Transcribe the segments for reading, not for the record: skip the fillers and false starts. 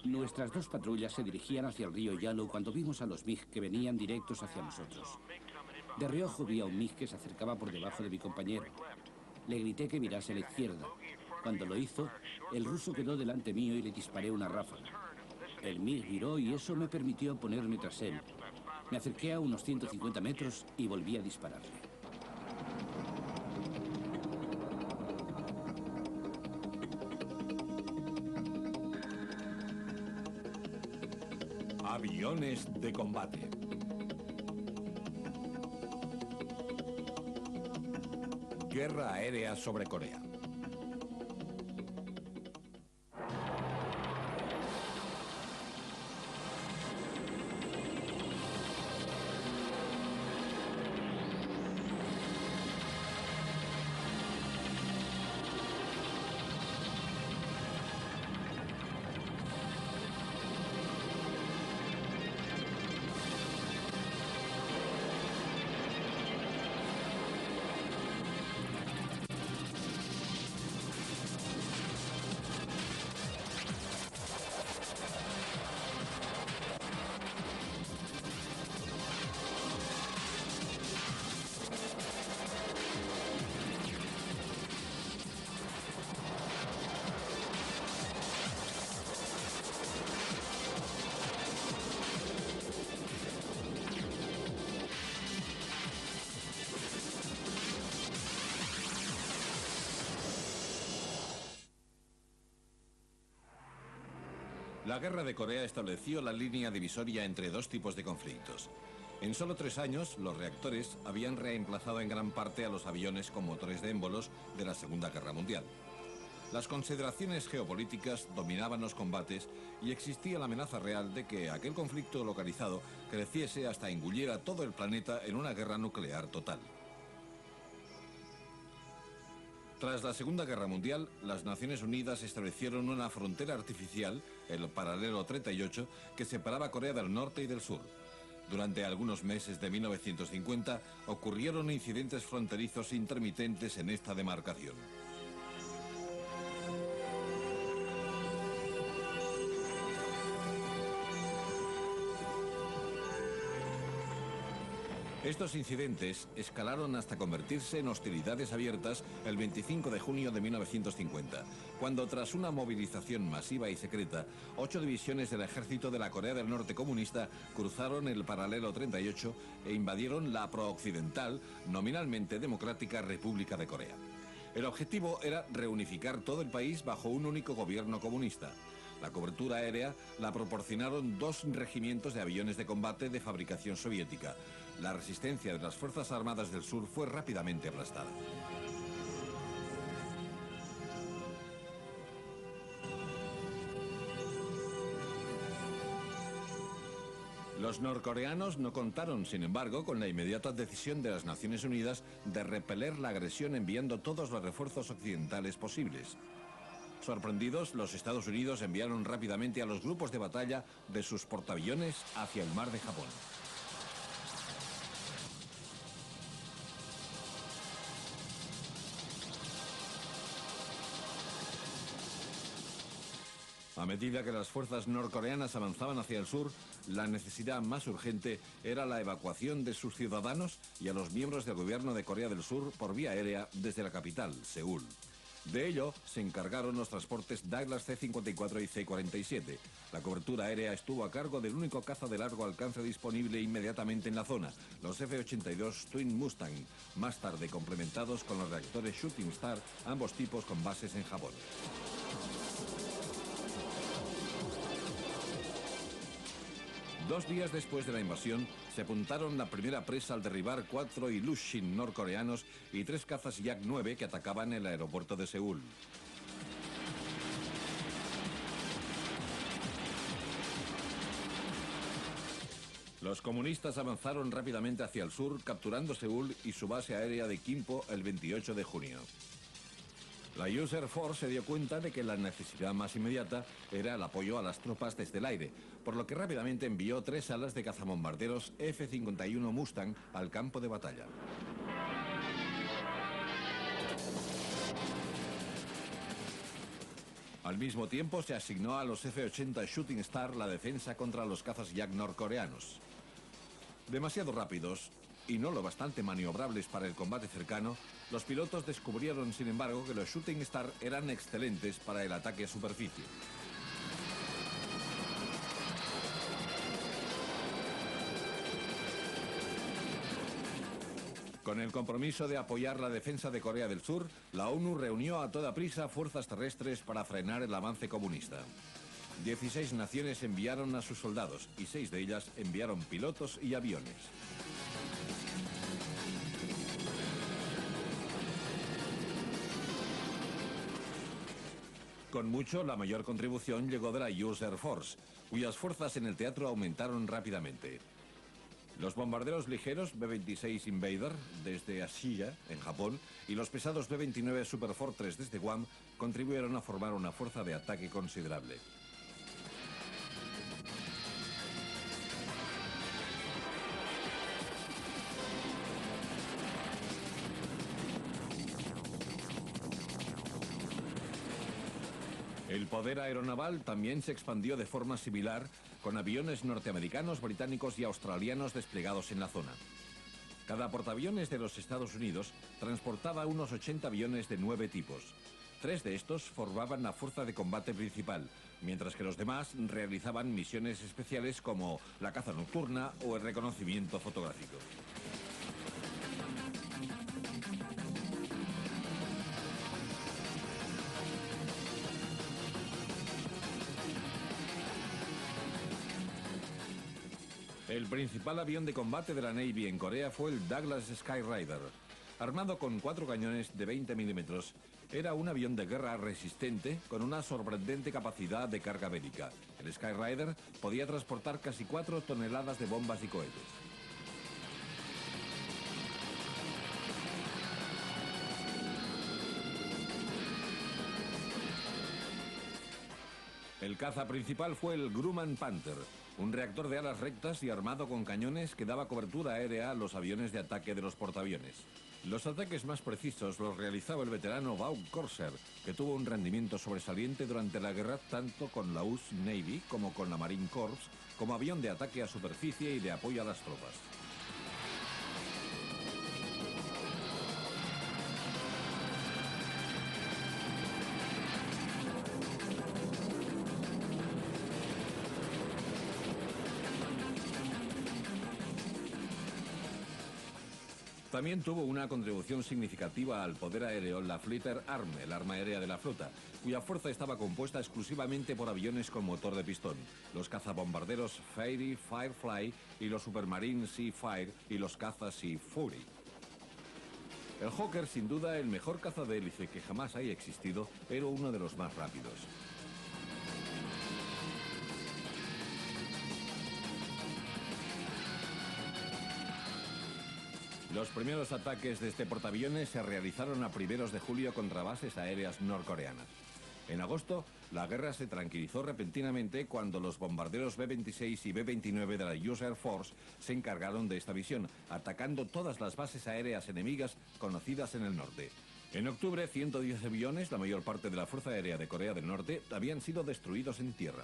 Nuestras dos patrullas se dirigían hacia el río Yalu cuando vimos a los MiG que venían directos hacia nosotros. De reojo vi a un MiG que se acercaba por debajo de mi compañero. Le grité que mirase a la izquierda. Cuando lo hizo, el ruso quedó delante mío y le disparé una ráfaga. El MiG viró y eso me permitió ponerme tras él. Me acerqué a unos 150 metros y volví a dispararle. Aviones de combate. Guerra aérea sobre Corea. La Guerra de Corea estableció la línea divisoria entre dos tipos de conflictos. En solo 3 años, los reactores habían reemplazado en gran parte a los aviones con motores de émbolos de la Segunda Guerra Mundial. Las consideraciones geopolíticas dominaban los combates y existía la amenaza real de que aquel conflicto localizado creciese hasta engullir a todo el planeta en una guerra nuclear total. Tras la Segunda Guerra Mundial, las Naciones Unidas establecieron una frontera artificial, el paralelo 38, que separaba Corea del Norte y del Sur. Durante algunos meses de 1950 ocurrieron incidentes fronterizos intermitentes en esta demarcación. Estos incidentes escalaron hasta convertirse en hostilidades abiertas el 25 de junio de 1950, cuando tras una movilización masiva y secreta, 8 divisiones del ejército de la Corea del Norte comunista cruzaron el paralelo 38 e invadieron la prooccidental, nominalmente democrática República de Corea. El objetivo era reunificar todo el país bajo un único gobierno comunista. La cobertura aérea la proporcionaron 2 regimientos de aviones de combate de fabricación soviética. La resistencia de las Fuerzas Armadas del Sur fue rápidamente aplastada. Los norcoreanos no contaron, sin embargo, con la inmediata decisión de las Naciones Unidas de repeler la agresión enviando todos los refuerzos occidentales posibles. Sorprendidos, los Estados Unidos enviaron rápidamente a los grupos de batalla de sus portaaviones hacia el mar de Japón. A medida que las fuerzas norcoreanas avanzaban hacia el sur, la necesidad más urgente era la evacuación de sus ciudadanos y a los miembros del gobierno de Corea del Sur por vía aérea desde la capital, Seúl. De ello se encargaron los transportes Douglas C-54 y C-47. La cobertura aérea estuvo a cargo del único caza de largo alcance disponible inmediatamente en la zona, los F-82 Twin Mustang, más tarde complementados con los reactores Shooting Star, ambos tipos con bases en Japón. Dos días después de la invasión, se apuntaron la primera presa al derribar 4 Ilyushin norcoreanos y 3 cazas Yak-9 que atacaban el aeropuerto de Seúl. Los comunistas avanzaron rápidamente hacia el sur, capturando Seúl y su base aérea de Gimpo el 28 de junio. La US Air Force se dio cuenta de que la necesidad más inmediata era el apoyo a las tropas desde el aire, por lo que rápidamente envió 3 alas de cazabombarderos F-51 Mustang al campo de batalla. Al mismo tiempo se asignó a los F-80 Shooting Star la defensa contra los cazas Yak norcoreanos. Demasiado rápidos y no lo bastante maniobrables para el combate cercano, los pilotos descubrieron, sin embargo, que los Shooting Star eran excelentes para el ataque a superficie. Con el compromiso de apoyar la defensa de Corea del Sur, la ONU reunió a toda prisa fuerzas terrestres para frenar el avance comunista. 16 naciones enviaron a sus soldados y 6 de ellas enviaron pilotos y aviones. Con mucho, la mayor contribución llegó de la US Air Force, cuyas fuerzas en el teatro aumentaron rápidamente. Los bombarderos ligeros B-26 Invader desde Ashia, en Japón, y los pesados B-29 Super Fortress desde Guam contribuyeron a formar una fuerza de ataque considerable. El poder aeronaval también se expandió de forma similar, con aviones norteamericanos, británicos y australianos desplegados en la zona. Cada portaaviones de los Estados Unidos transportaba unos 80 aviones de 9 tipos. 3 de estos formaban la fuerza de combate principal, mientras que los demás realizaban misiones especiales como la caza nocturna o el reconocimiento fotográfico. El principal avión de combate de la Navy en Corea fue el Douglas Skyrider. Armado con 4 cañones de 20 milímetros, era un avión de guerra resistente con una sorprendente capacidad de carga bélica. El Skyrider podía transportar casi 4 toneladas de bombas y cohetes. El caza principal fue el Grumman Panther, un reactor de alas rectas y armado con cañones que daba cobertura aérea a los aviones de ataque de los portaaviones. Los ataques más precisos los realizaba el veterano Vought Corsair, que tuvo un rendimiento sobresaliente durante la guerra tanto con la US Navy como con la Marine Corps, como avión de ataque a superficie y de apoyo a las tropas. También tuvo una contribución significativa al poder aéreo la Fleet Air Arm, el arma aérea de la flota, cuya fuerza estaba compuesta exclusivamente por aviones con motor de pistón, los cazabombarderos Fairey, Firefly y los Supermarine Seafire y los cazas Sea Fury. El Hawker, sin duda, el mejor caza de hélice que jamás haya existido, pero uno de los más rápidos. Los primeros ataques de este portaaviones se realizaron a primeros de julio contra bases aéreas norcoreanas. En agosto, la guerra se tranquilizó repentinamente cuando los bombarderos B-26 y B-29 de la US Air Force se encargaron de esta misión, atacando todas las bases aéreas enemigas conocidas en el norte. En octubre, 110 aviones, la mayor parte de la Fuerza Aérea de Corea del Norte, habían sido destruidos en tierra.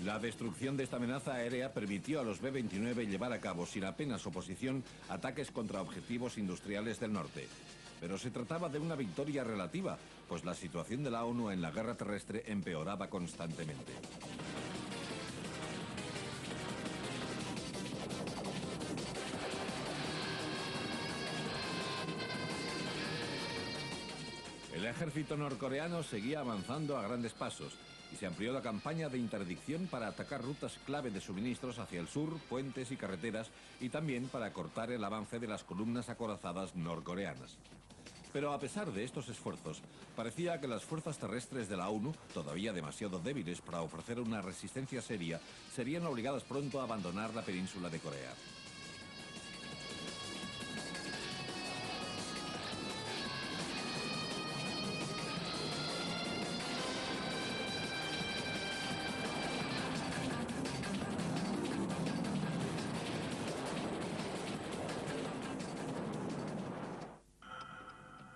La destrucción de esta amenaza aérea permitió a los B-29 llevar a cabo sin apenas oposición ataques contra objetivos industriales del norte. Pero se trataba de una victoria relativa, pues la situación de la ONU en la guerra terrestre empeoraba constantemente. El ejército norcoreano seguía avanzando a grandes pasos y se amplió la campaña de interdicción para atacar rutas clave de suministros hacia el sur, puentes y carreteras, y también para cortar el avance de las columnas acorazadas norcoreanas. Pero a pesar de estos esfuerzos, parecía que las fuerzas terrestres de la ONU, todavía demasiado débiles para ofrecer una resistencia seria, serían obligadas pronto a abandonar la península de Corea.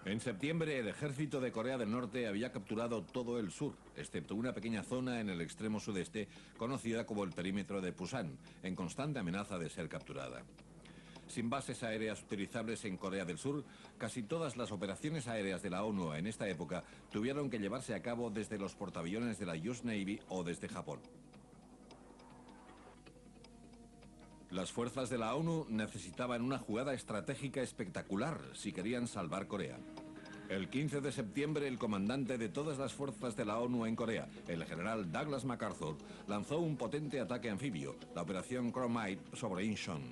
En septiembre, el ejército de Corea del Norte había capturado todo el sur, excepto una pequeña zona en el extremo sudeste, conocida como el perímetro de Pusan, en constante amenaza de ser capturada. Sin bases aéreas utilizables en Corea del Sur, casi todas las operaciones aéreas de la ONU en esta época tuvieron que llevarse a cabo desde los portaaviones de la US Navy o desde Japón. Las fuerzas de la ONU necesitaban una jugada estratégica espectacular si querían salvar Corea. El 15 de septiembre, el comandante de todas las fuerzas de la ONU en Corea, el general Douglas MacArthur, lanzó un potente ataque anfibio, la Operación Chromite, sobre Incheon.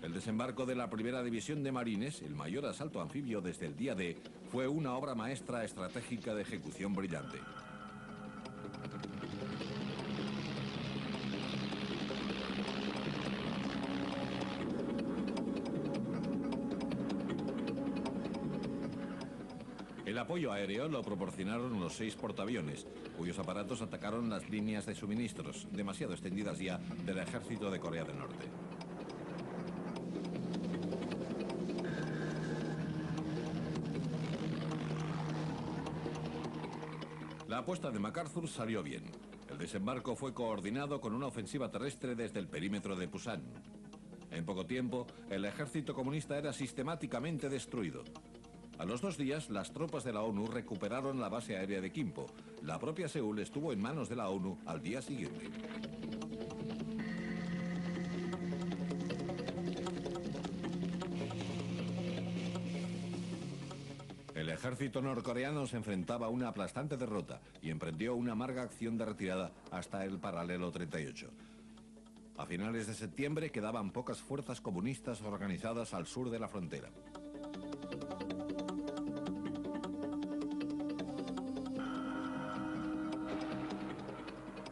El desembarco de la primera división de marines, el mayor asalto anfibio desde el día D, fue una obra maestra estratégica de ejecución brillante. El apoyo aéreo lo proporcionaron los 6 portaaviones, cuyos aparatos atacaron las líneas de suministros, demasiado extendidas ya, del ejército de Corea del Norte. La apuesta de MacArthur salió bien. El desembarco fue coordinado con una ofensiva terrestre desde el perímetro de Pusan. En poco tiempo, el ejército comunista era sistemáticamente destruido. A los 2 días, las tropas de la ONU recuperaron la base aérea de Gimpo. La propia Seúl estuvo en manos de la ONU al día siguiente. El ejército norcoreano se enfrentaba a una aplastante derrota y emprendió una amarga acción de retirada hasta el paralelo 38. A finales de septiembre quedaban pocas fuerzas comunistas organizadas al sur de la frontera.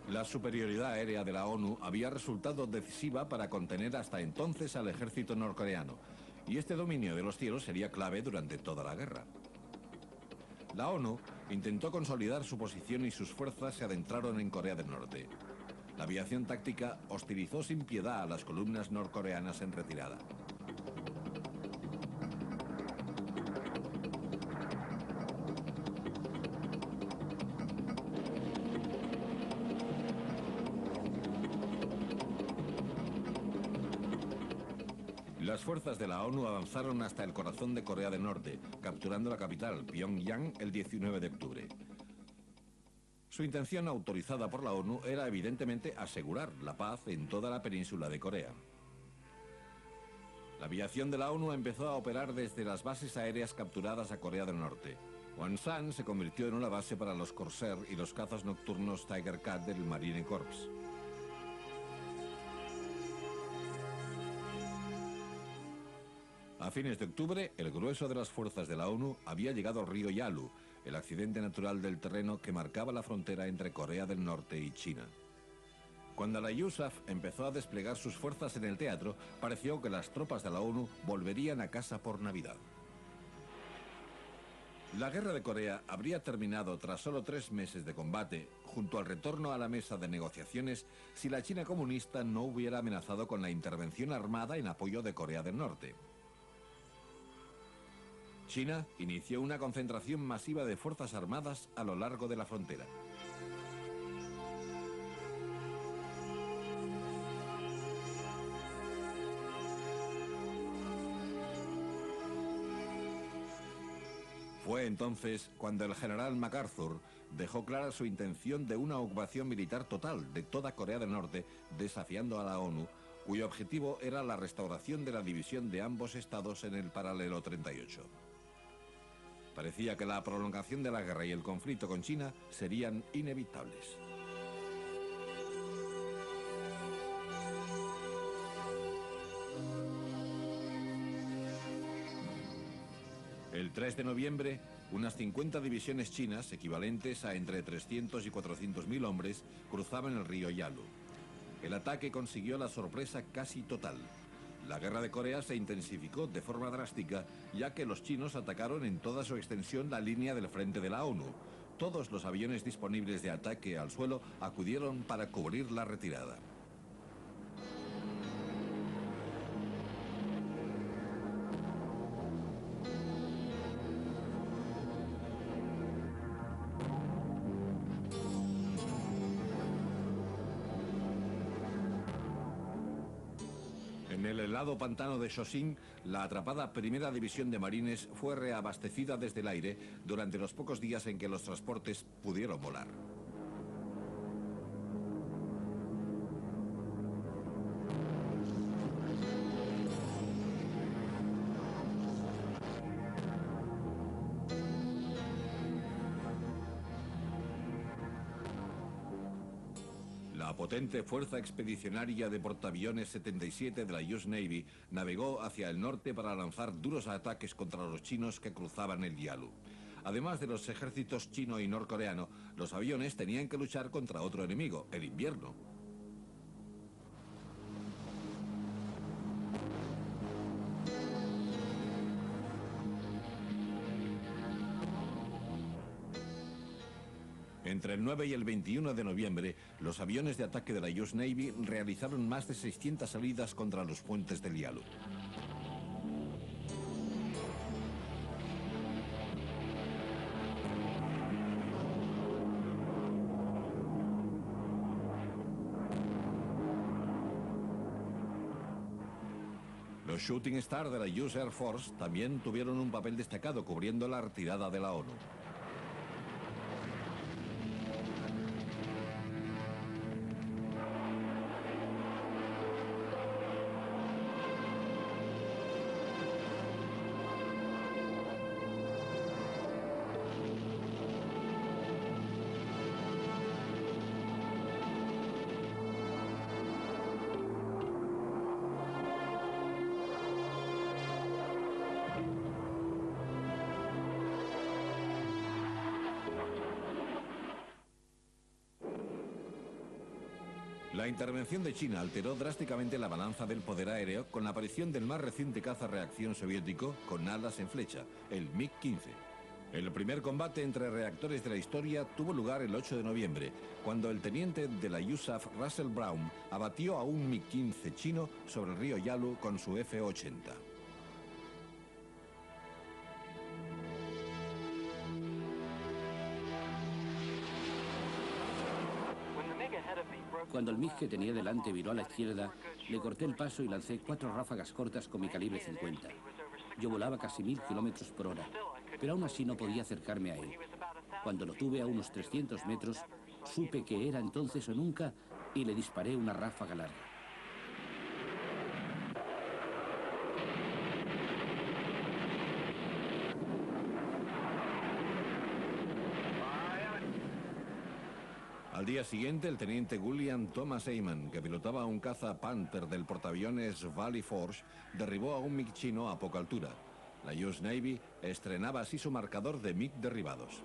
La superioridad aérea de la ONU había resultado decisiva para contener hasta entonces al ejército norcoreano, y este dominio de los cielos sería clave durante toda la guerra. La ONU intentó consolidar su posición y sus fuerzas se adentraron en Corea del Norte. La aviación táctica hostilizó sin piedad a las columnas norcoreanas en retirada. Las fuerzas de la ONU avanzaron hasta el corazón de Corea del Norte, capturando la capital, Pyongyang, el 19 de octubre. Su intención, autorizada por la ONU, era evidentemente asegurar la paz en toda la península de Corea. La aviación de la ONU empezó a operar desde las bases aéreas capturadas a Corea del Norte. Wonsan se convirtió en una base para los Corsair y los cazas nocturnos Tiger Cat del Marine Corps. A fines de octubre, el grueso de las fuerzas de la ONU había llegado al río Yalu, el accidente natural del terreno que marcaba la frontera entre Corea del Norte y China. Cuando la USAF empezó a desplegar sus fuerzas en el teatro, pareció que las tropas de la ONU volverían a casa por Navidad. La guerra de Corea habría terminado tras solo 3 meses de combate, junto al retorno a la mesa de negociaciones, si la China comunista no hubiera amenazado con la intervención armada en apoyo de Corea del Norte. China inició una concentración masiva de fuerzas armadas a lo largo de la frontera. Fue entonces cuando el general MacArthur dejó clara su intención de una ocupación militar total de toda Corea del Norte, desafiando a la ONU, cuyo objetivo era la restauración de la división de ambos estados en el paralelo 38. Parecía que la prolongación de la guerra y el conflicto con China serían inevitables. El 3 de noviembre, unas 50 divisiones chinas, equivalentes a entre 300 y 400.000 hombres, cruzaban el río Yalu. El ataque consiguió la sorpresa casi total. La guerra de Corea se intensificó de forma drástica, ya que los chinos atacaron en toda su extensión la línea del frente de la ONU. Todos los aviones disponibles de ataque al suelo acudieron para cubrir la retirada. el helado pantano de Chosin, la atrapada Primera División de Marines fue reabastecida desde el aire durante los pocos días en que los transportes pudieron volar. La potente fuerza expedicionaria de portaaviones 77 de la US Navy navegó hacia el norte para lanzar duros ataques contra los chinos que cruzaban el Yalu. Además de los ejércitos chino y norcoreano, los aviones tenían que luchar contra otro enemigo, el invierno. Entre el 9 y el 21 de noviembre, los aviones de ataque de la US Navy realizaron más de 600 salidas contra los puentes del Yalu. Los Shooting Star de la US Air Force también tuvieron un papel destacado cubriendo la retirada de la ONU. La intervención de China alteró drásticamente la balanza del poder aéreo con la aparición del más reciente caza reacción soviético con alas en flecha, el MiG-15. El primer combate entre reactores de la historia tuvo lugar el 8 de noviembre, cuando el teniente de la USAF, Russell Brown, abatió a un MiG-15 chino sobre el río Yalu con su F-80. Cuando el MiG que tenía delante viró a la izquierda, le corté el paso y lancé 4 ráfagas cortas con mi calibre 50. Yo volaba casi 1000 kilómetros por hora, pero aún así no podía acercarme a él. Cuando lo tuve a unos 300 metros, supe que era entonces o nunca y le disparé una ráfaga larga. Al día siguiente, el teniente William Thomas Eyman, que pilotaba un caza Panther del portaaviones Valley Forge, derribó a un MiG chino a poca altura. La US Navy estrenaba así su marcador de MiG derribados.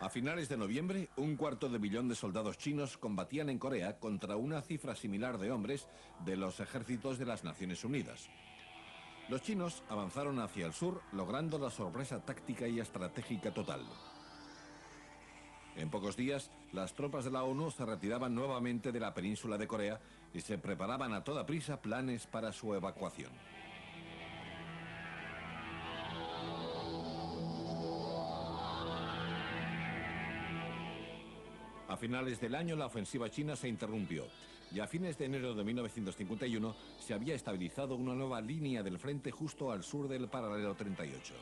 A finales de noviembre, 1/4 millón de soldados chinos combatían en Corea contra una cifra similar de hombres de los ejércitos de las Naciones Unidas. Los chinos avanzaron hacia el sur, logrando la sorpresa táctica y estratégica total. En pocos días, las tropas de la ONU se retiraban nuevamente de la península de Corea y se preparaban a toda prisa planes para su evacuación. A finales del año, la ofensiva china se interrumpió y a fines de enero de 1951 se había estabilizado una nueva línea del frente justo al sur del paralelo 38.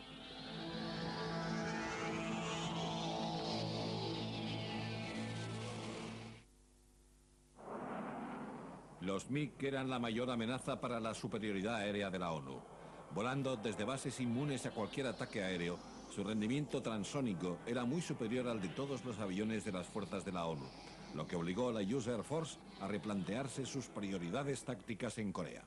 Los MiG eran la mayor amenaza para la superioridad aérea de la ONU. Volando desde bases inmunes a cualquier ataque aéreo, su rendimiento transónico era muy superior al de todos los aviones de las fuerzas de la ONU, lo que obligó a la US Air Force a replantearse sus prioridades tácticas en Corea.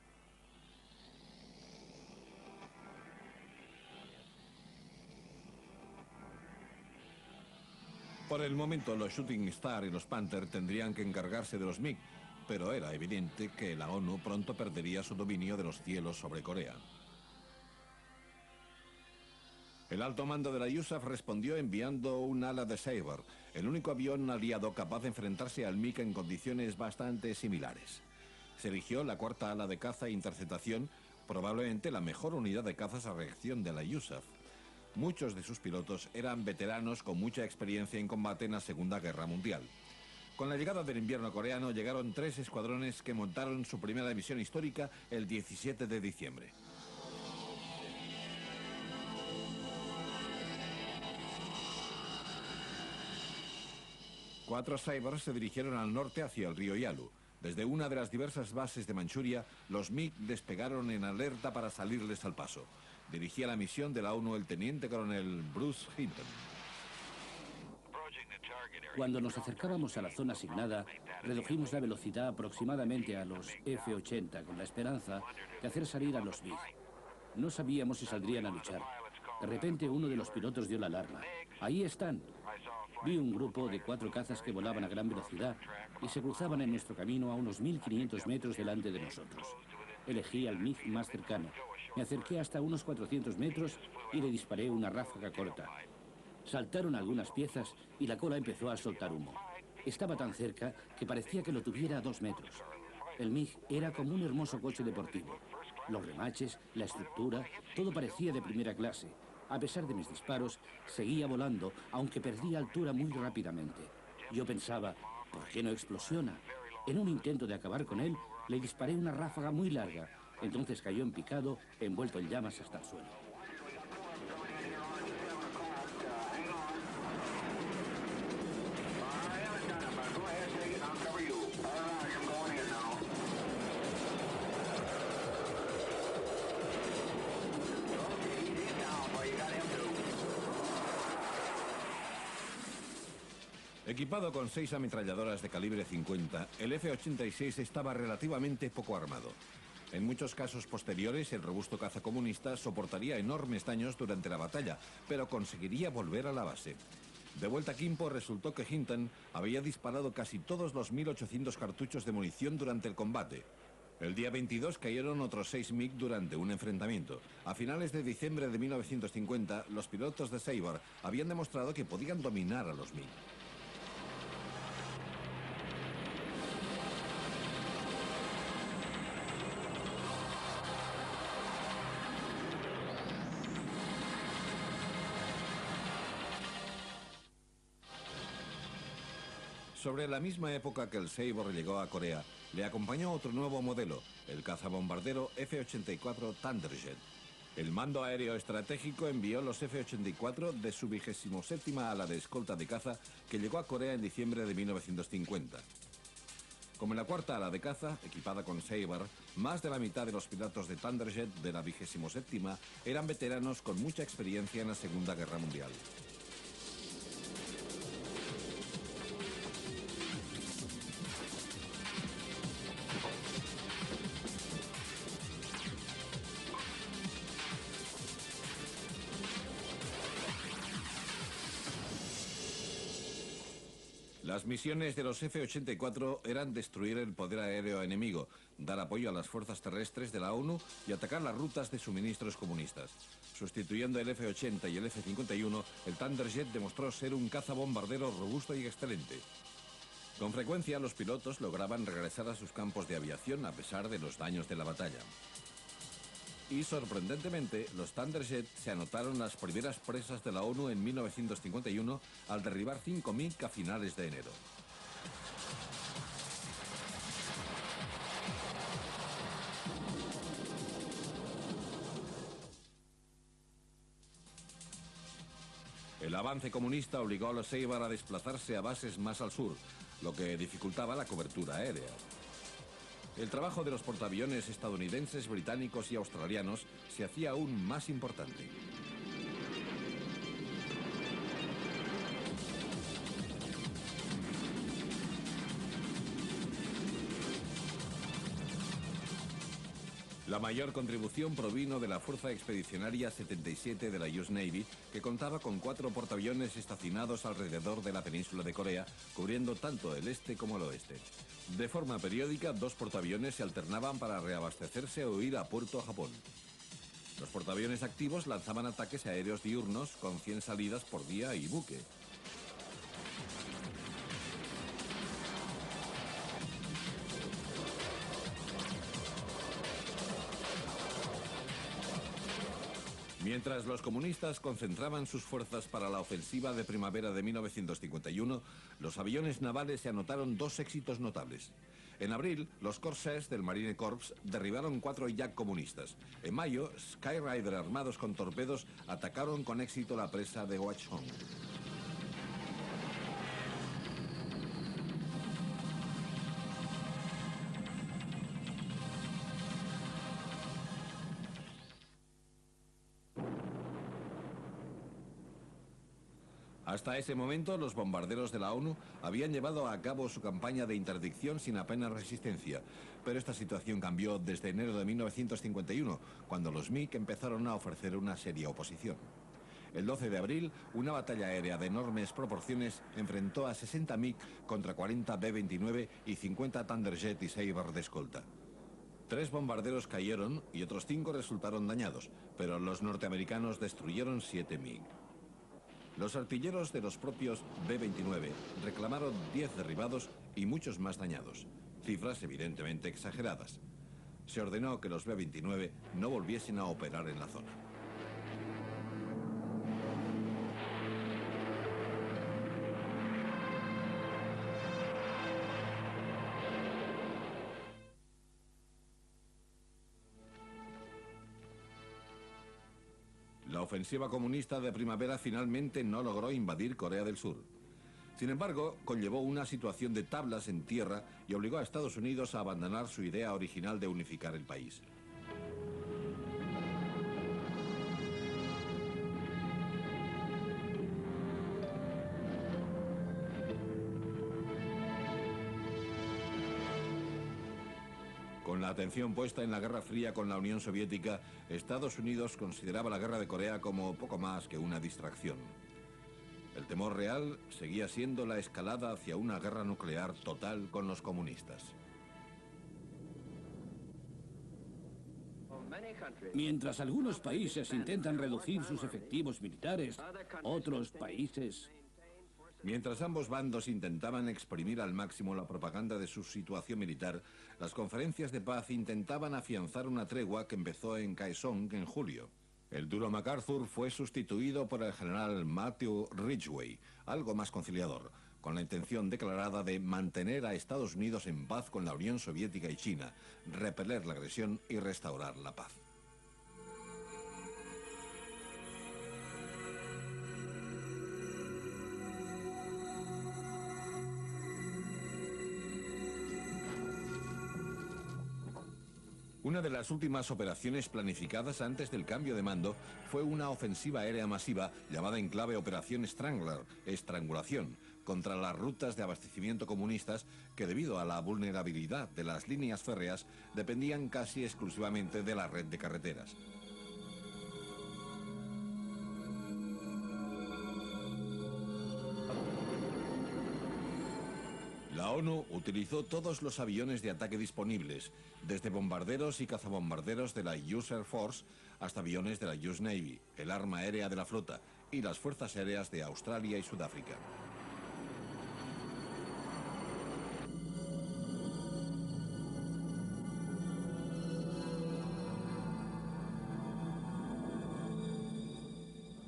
Por el momento, los Shooting Star y los Panther tendrían que encargarse de los MiG, pero era evidente que la ONU pronto perdería su dominio de los cielos sobre Corea. El alto mando de la USAF respondió enviando un ala de Sabre, el único avión aliado capaz de enfrentarse al MiG en condiciones bastante similares. Se erigió la 4ª ala de caza e interceptación, probablemente la mejor unidad de cazas a reacción de la USAF. Muchos de sus pilotos eran veteranos con mucha experiencia en combate en la Segunda Guerra Mundial. Con la llegada del invierno coreano llegaron 3 escuadrones que montaron su primera misión histórica el 17 de diciembre. Cuatro Saibers se dirigieron al norte hacia el río Yalu. Desde una de las diversas bases de Manchuria, los MiG despegaron en alerta para salirles al paso. Dirigía la misión de la ONU el teniente coronel Bruce Hinton. Cuando nos acercábamos a la zona asignada, redujimos la velocidad aproximadamente a los F-80 con la esperanza de hacer salir a los MiG. No sabíamos si saldrían a luchar. De repente uno de los pilotos dio la alarma. ¡Ahí están! Vi un grupo de 4 cazas que volaban a gran velocidad y se cruzaban en nuestro camino a unos 1500 metros delante de nosotros. Elegí al MiG más cercano. Me acerqué hasta unos 400 metros y le disparé una ráfaga corta. Saltaron algunas piezas y la cola empezó a soltar humo. Estaba tan cerca que parecía que lo tuviera a 2 metros. El MiG era como un hermoso coche deportivo. Los remaches, la estructura, todo parecía de primera clase. A pesar de mis disparos, seguía volando, aunque perdía altura muy rápidamente. Yo pensaba, ¿por qué no explosiona? En un intento de acabar con él, le disparé una ráfaga muy larga. Entonces cayó en picado, envuelto en llamas hasta el suelo. Equipado con 6 ametralladoras de calibre 50, el F-86 estaba relativamente poco armado. En muchos casos posteriores, el robusto caza comunista soportaría enormes daños durante la batalla, pero conseguiría volver a la base. De vuelta a Kimpo, resultó que Hinton había disparado casi todos los 1800 cartuchos de munición durante el combate. El día 22 cayeron otros 6 MiG durante un enfrentamiento. A finales de diciembre de 1950, los pilotos de Sabre habían demostrado que podían dominar a los MiG. Sobre la misma época que el Sabre llegó a Corea, le acompañó otro nuevo modelo, el cazabombardero F-84 Thunderjet. El mando aéreo estratégico envió los F-84 de su 27ª ala de escolta de caza que llegó a Corea en diciembre de 1950. Como en la 4ª ala de caza, equipada con Sabre, más de la mitad de los pilotos de Thunderjet de la 27ª eran veteranos con mucha experiencia en la Segunda Guerra Mundial. Las misiones de los F-84 eran destruir el poder aéreo enemigo, dar apoyo a las fuerzas terrestres de la ONU y atacar las rutas de suministros comunistas. Sustituyendo el F-80 y el F-51, el Thunderjet demostró ser un cazabombardero robusto y excelente. Con frecuencia, los pilotos lograban regresar a sus campos de aviación a pesar de los daños de la batalla. Y, sorprendentemente, los Thunderjet se anotaron las primeras presas de la ONU en 1951 al derribar 5 MiG a finales de enero. El avance comunista obligó a los Sabre a desplazarse a bases más al sur, lo que dificultaba la cobertura aérea. El trabajo de los portaaviones estadounidenses, británicos y australianos se hacía aún más importante. La mayor contribución provino de la Fuerza Expedicionaria 77 de la US Navy, que contaba con 4 portaaviones estacionados alrededor de la península de Corea, cubriendo tanto el este como el oeste. De forma periódica, 2 portaaviones se alternaban para reabastecerse o ir a puerto a Japón. Los portaaviones activos lanzaban ataques aéreos diurnos con 100 salidas por día y buque. Mientras los comunistas concentraban sus fuerzas para la ofensiva de primavera de 1951, los aviones navales se anotaron dos éxitos notables. En abril, los Corsairs del Marine Corps derribaron 4 Yak comunistas. En mayo, Skyrider armados con torpedos atacaron con éxito la presa de Hwachong. Hasta ese momento, los bombarderos de la ONU habían llevado a cabo su campaña de interdicción sin apenas resistencia. Pero esta situación cambió desde enero de 1951, cuando los MiG empezaron a ofrecer una seria oposición. El 12 de abril, una batalla aérea de enormes proporciones enfrentó a 60 MiG contra 40 B-29 y 50 Thunderjet y Sabre de escolta. 3 bombarderos cayeron y otros 5 resultaron dañados, pero los norteamericanos destruyeron 7 MiG. Los artilleros de los propios B-29 reclamaron 10 derribados y muchos más dañados, cifras evidentemente exageradas. Se ordenó que los B-29 no volviesen a operar en la zona. La ofensiva comunista de primavera finalmente no logró invadir Corea del Sur. Sin embargo, conllevó una situación de tablas en tierra y obligó a Estados Unidos a abandonar su idea original de unificar el país. Con la atención puesta en la Guerra Fría con la Unión Soviética, Estados Unidos consideraba la Guerra de Corea como poco más que una distracción. El temor real seguía siendo la escalada hacia una guerra nuclear total con los comunistas. Mientras algunos países intentan reducir sus efectivos militares, otros países... Mientras ambos bandos intentaban exprimir al máximo la propaganda de su situación militar, las conferencias de paz intentaban afianzar una tregua que empezó en Kaesong en julio. El duro MacArthur fue sustituido por el general Matthew Ridgway, algo más conciliador, con la intención declarada de mantener a Estados Unidos en paz con la Unión Soviética y China, repeler la agresión y restaurar la paz. Una de las últimas operaciones planificadas antes del cambio de mando fue una ofensiva aérea masiva llamada en clave Operación Strangler, estrangulación, contra las rutas de abastecimiento comunistas que, debido a la vulnerabilidad de las líneas férreas, dependían casi exclusivamente de la red de carreteras. La ONU utilizó todos los aviones de ataque disponibles, desde bombarderos y cazabombarderos de la US Air Force hasta aviones de la US Navy, el arma aérea de la flota y las fuerzas aéreas de Australia y Sudáfrica.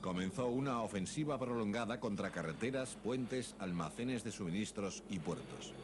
Comenzó una ofensiva prolongada contra carreteras, puentes, almacenes de suministros y puertos.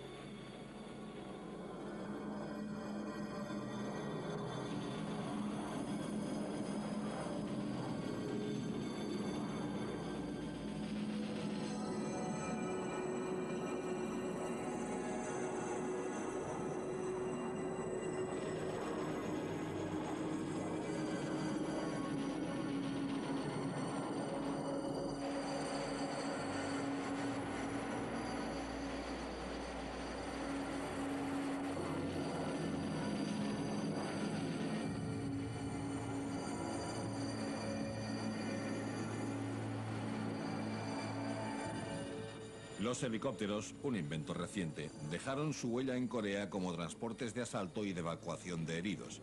Los helicópteros, un invento reciente, dejaron su huella en Corea como transportes de asalto y de evacuación de heridos.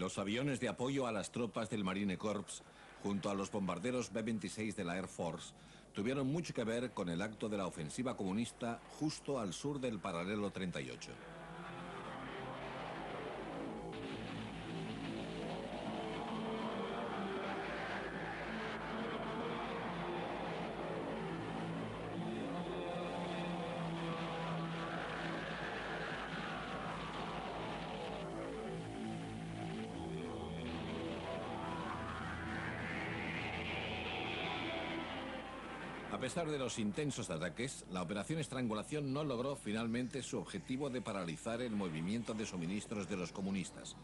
Los aviones de apoyo a las tropas del Marine Corps, junto a los bombarderos B-26 de la Air Force, tuvieron mucho que ver con el acto de la ofensiva comunista justo al sur del paralelo 38. A pesar de los intensos ataques, la operación Estrangulación no logró finalmente su objetivo de paralizar el movimiento de suministros de los comunistas,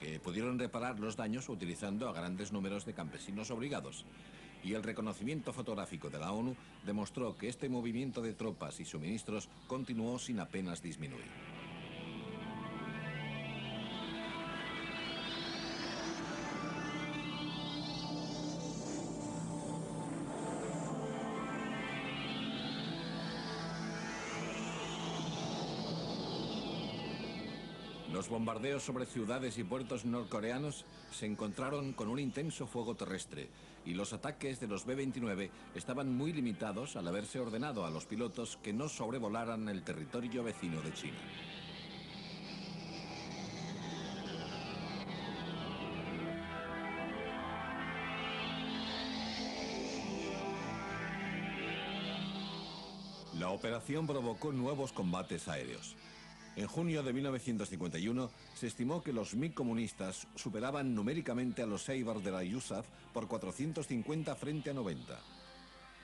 que pudieron reparar los daños utilizando a grandes números de campesinos obligados. Y el reconocimiento fotográfico de la ONU demostró que este movimiento de tropas y suministros continuó sin apenas disminuir. Los bombardeos sobre ciudades y puertos norcoreanos se encontraron con un intenso fuego terrestre y los ataques de los B-29 estaban muy limitados al haberse ordenado a los pilotos que no sobrevolaran el territorio vecino de China. La operación provocó nuevos combates aéreos. En junio de 1951 se estimó que los MiG comunistas superaban numéricamente a los Sabre de la USAF por 450 frente a 90.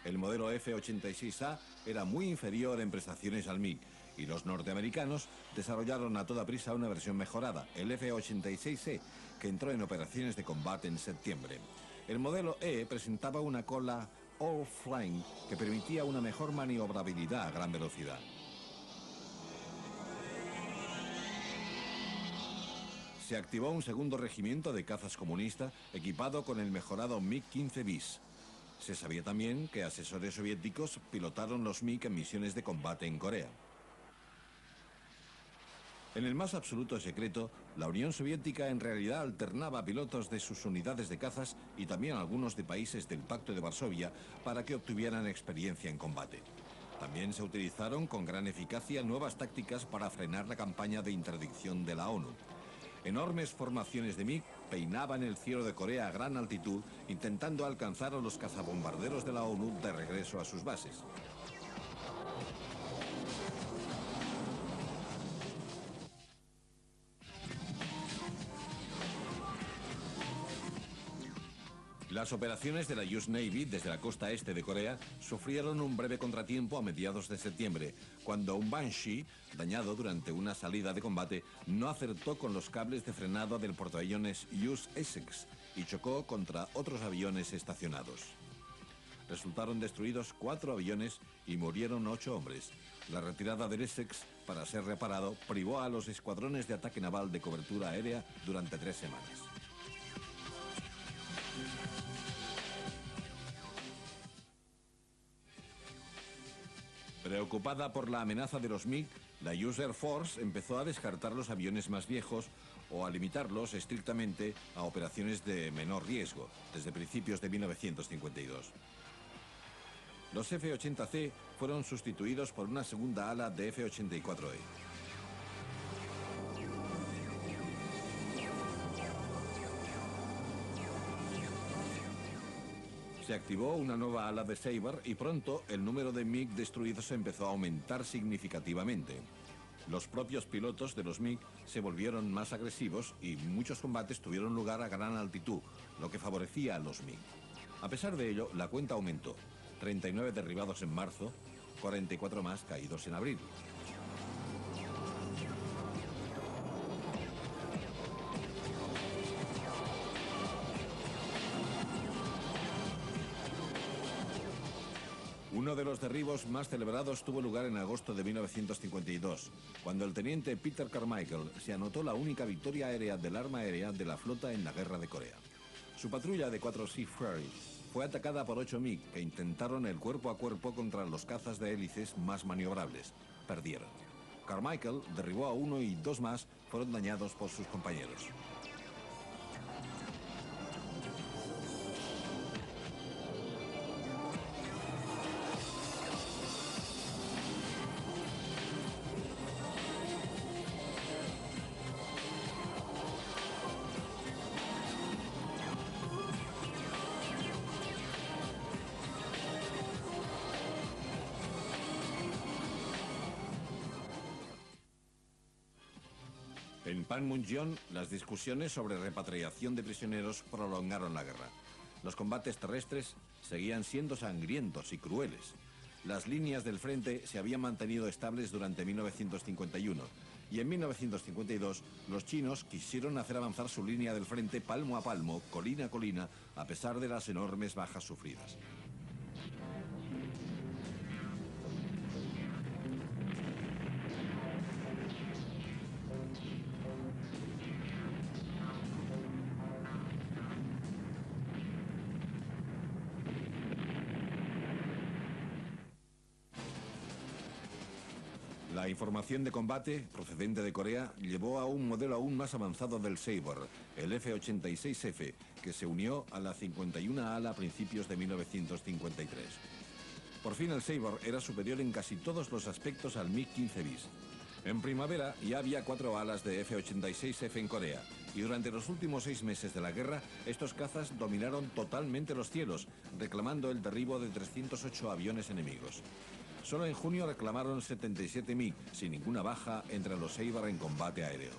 El modelo F-86A era muy inferior en prestaciones al MiG y los norteamericanos desarrollaron a toda prisa una versión mejorada, el F-86E, que entró en operaciones de combate en septiembre. El modelo E presentaba una cola all-flying que permitía una mejor maniobrabilidad a gran velocidad. Se activó un segundo regimiento de cazas comunista equipado con el mejorado MiG-15 bis. Se sabía también que asesores soviéticos pilotaron los MiG en misiones de combate en Corea. En el más absoluto secreto, la Unión Soviética en realidad alternaba pilotos de sus unidades de cazas y también algunos de países del Pacto de Varsovia para que obtuvieran experiencia en combate. También se utilizaron con gran eficacia nuevas tácticas para frenar la campaña de interdicción de la ONU. Enormes formaciones de MiG peinaban el cielo de Corea a gran altitud, intentando alcanzar a los cazabombarderos de la ONU de regreso a sus bases. Las operaciones de la US Navy desde la costa este de Corea sufrieron un breve contratiempo a mediados de septiembre, cuando un Banshee, dañado durante una salida de combate, no acertó con los cables de frenado del portaaviones US Essex y chocó contra otros aviones estacionados. Resultaron destruidos 4 aviones y murieron 8 hombres. La retirada del Essex, para ser reparado, privó a los escuadrones de ataque naval de cobertura aérea durante 3 semanas. Preocupada por la amenaza de los MiG, la US Air Force empezó a descartar los aviones más viejos o a limitarlos estrictamente a operaciones de menor riesgo, desde principios de 1952. Los F-80C fueron sustituidos por una segunda ala de F-84E. Se activó una nueva ala de Sabre y pronto el número de MiG destruidos empezó a aumentar significativamente. Los propios pilotos de los MiG se volvieron más agresivos y muchos combates tuvieron lugar a gran altitud, lo que favorecía a los MiG. A pesar de ello, la cuenta aumentó. 39 derribados en marzo, 44 más caídos en abril. Uno de los derribos más celebrados tuvo lugar en agosto de 1952, cuando el teniente Peter Carmichael se anotó la única victoria aérea del arma aérea de la flota en la Guerra de Corea. Su patrulla de 4 Seafarer fue atacada por 8 MiG que intentaron el cuerpo a cuerpo contra los cazas de hélices más maniobrables. Perdieron. Carmichael derribó a 1 y 2 más fueron dañados por sus compañeros. En Panmunjom, las discusiones sobre repatriación de prisioneros prolongaron la guerra. Los combates terrestres seguían siendo sangrientos y crueles. Las líneas del frente se habían mantenido estables durante 1951 y en 1952 los chinos quisieron hacer avanzar su línea del frente palmo a palmo, colina a colina, a pesar de las enormes bajas sufridas. La información de combate procedente de Corea llevó a un modelo aún más avanzado del Sabre, el F-86F, que se unió a la 51 ala a principios de 1953. Por fin el Sabre era superior en casi todos los aspectos al MiG-15 bis. En primavera ya había 4 alas de F-86F en Corea, y durante los últimos 6 meses de la guerra, estos cazas dominaron totalmente los cielos, reclamando el derribo de 308 aviones enemigos. Solo en junio reclamaron 77 MiG, sin ninguna baja entre los Sabre en combate aéreo.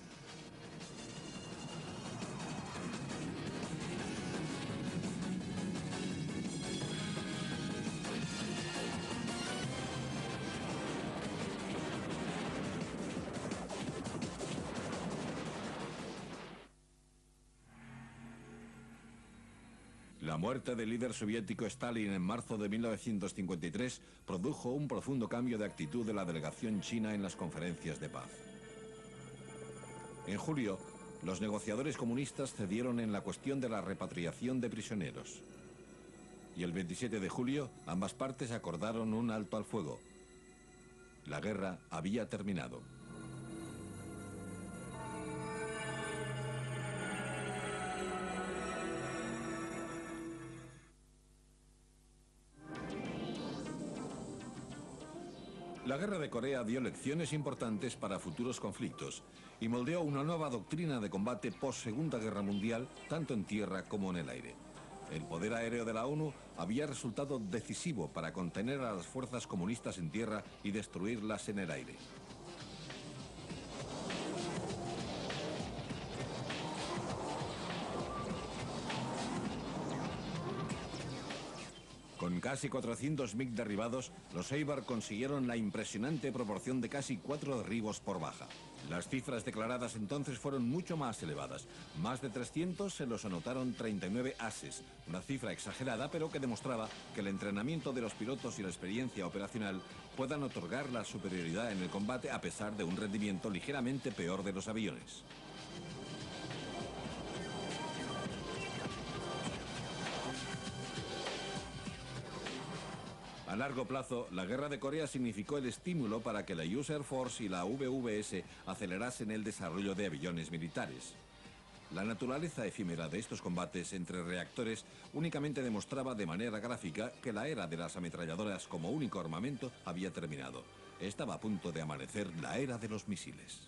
La muerte del líder soviético Stalin en marzo de 1953 produjo un profundo cambio de actitud de la delegación china en las conferencias de paz. En julio, los negociadores comunistas cedieron en la cuestión de la repatriación de prisioneros. Y el 27 de julio, ambas partes acordaron un alto al fuego. La guerra había terminado. La guerra de Corea dio lecciones importantes para futuros conflictos y moldeó una nueva doctrina de combate post-Segunda Guerra Mundial, tanto en tierra como en el aire. El poder aéreo de la ONU había resultado decisivo para contener a las fuerzas comunistas en tierra y destruirlas en el aire. Con casi 400 MiG derribados, los Sabre consiguieron la impresionante proporción de casi 4 derribos por baja. Las cifras declaradas entonces fueron mucho más elevadas. Más de 300 se los anotaron 39 ases, una cifra exagerada pero que demostraba que el entrenamiento de los pilotos y la experiencia operacional puedan otorgar la superioridad en el combate a pesar de un rendimiento ligeramente peor de los aviones. A largo plazo, la guerra de Corea significó el estímulo para que la US Air Force y la VVS acelerasen el desarrollo de aviones militares. La naturaleza efímera de estos combates entre reactores únicamente demostraba de manera gráfica que la era de las ametralladoras como único armamento había terminado. Estaba a punto de amanecer la era de los misiles.